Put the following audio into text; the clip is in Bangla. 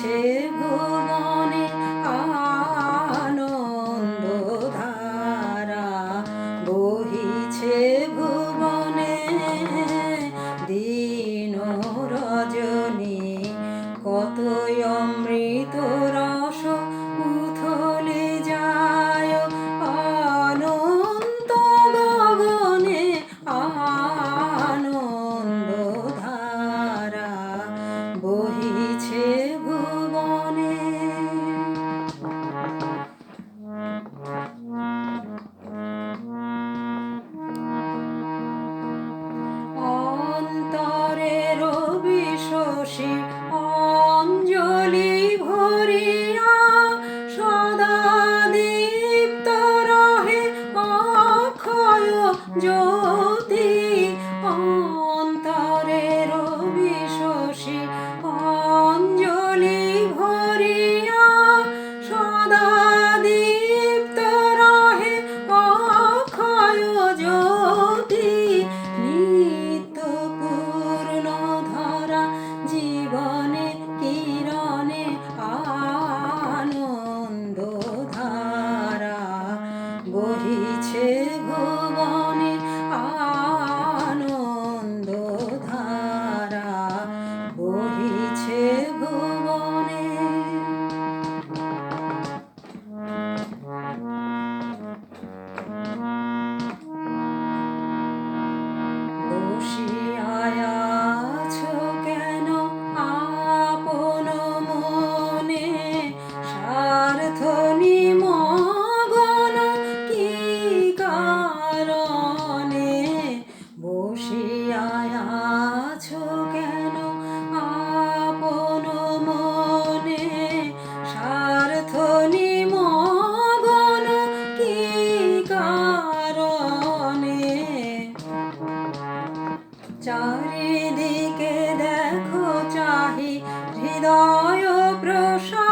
বহিছে ভুবনে আনন্দধারা, বহিছে ভুবনে দিন রজনী, কতই অমৃত রস উথলে যায় অনন্ত গগনে আনন্দধারা, বহিছে ভুবনে। অন্তরের বিশ্বসী অঞ্জলি ভরিয়া সদা দীপ্ত রহে অক্ষয় জ্যোতি, অন্তরের বিশ্বসী অঞ্জলি ভরিয়া সদা দীপ্ত রহে অক্ষয় জ্যোতি, নিত্য পূর্ণ ধরা জীবনে কিরণে আনন্দধারা, বহিছে ভুবনে আনন্দধারা, বহিছে ভুবনে। বসিয়া আছো কেন আপন মনে, স্বার্থ নিমগ্ন কি কারণে, বসিয়া আছো কেন আপন মনে, স্বার্থ নিমগ্ন কি কারণে, চারিদিকে দেখো চাহি হৃদয় প্রসাদ।